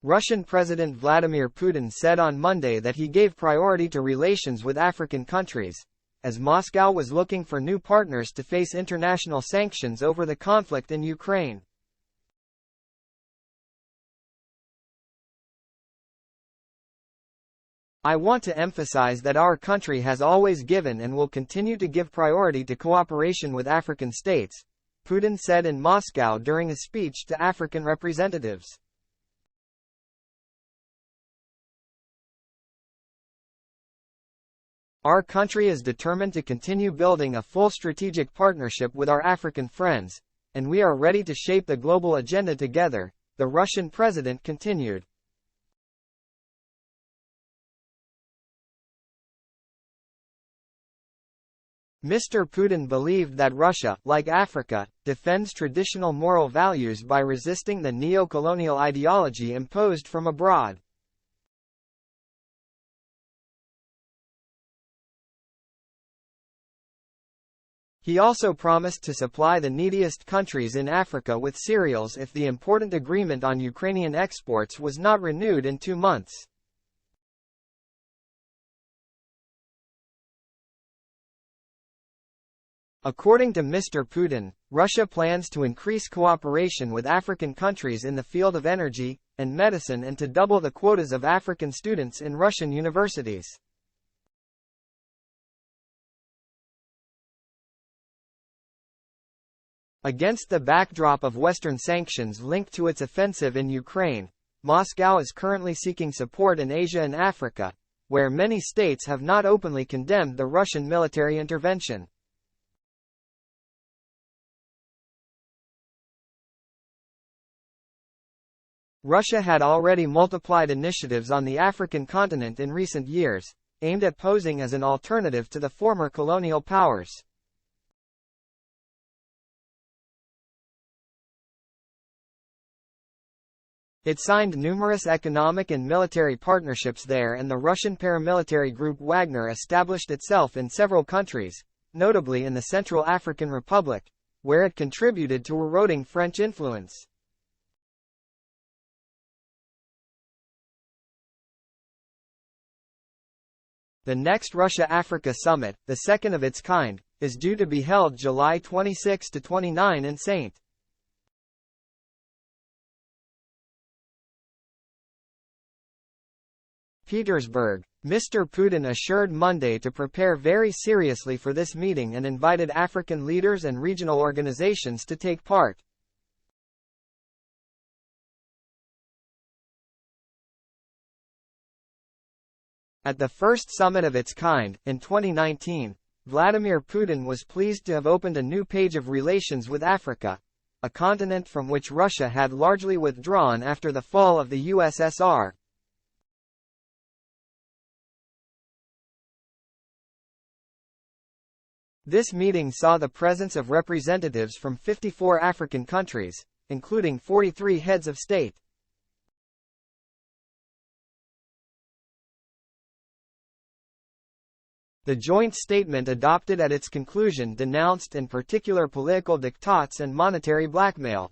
Russian President Vladimir Putin said on Monday that he gave priority to relations with African countries, as Moscow was looking for new partners to face international sanctions over the conflict in Ukraine. "I want to emphasize that our country has always given and will continue to give priority to cooperation with African states," Putin said in Moscow during a speech to African representatives. "Our country is determined to continue building a full strategic partnership with our African friends, and we are ready to shape the global agenda together," the Russian president continued. Mr. Putin believed that Russia, like Africa, defends traditional moral values by resisting the neo-colonial ideology imposed from abroad. He also promised to supply the neediest countries in Africa with cereals if the important agreement on Ukrainian exports was not renewed in 2 months. According to Mr. Putin, Russia plans to increase cooperation with African countries in the field of energy and medicine and to double the quotas of African students in Russian universities. Against the backdrop of Western sanctions linked to its offensive in Ukraine, Moscow is currently seeking support in Asia and Africa, where many states have not openly condemned the Russian military intervention. Russia had already multiplied initiatives on the African continent in recent years, aimed at posing as an alternative to the former colonial powers. It signed numerous economic and military partnerships there, and the Russian paramilitary group Wagner established itself in several countries, notably in the Central African Republic, where it contributed to eroding French influence. The next Russia-Africa Summit, the second of its kind, is due to be held July 26 to 29 in St. Petersburg. Mr. Putin assured Monday to prepare very seriously for this meeting and invited African leaders and regional organizations to take part. At the first summit of its kind, in 2019, Vladimir Putin was pleased to have opened a new page of relations with Africa, a continent from which Russia had largely withdrawn after the fall of the USSR. This meeting saw the presence of representatives from 54 African countries, including 43 heads of state. The joint statement adopted at its conclusion denounced in particular political diktats and monetary blackmail.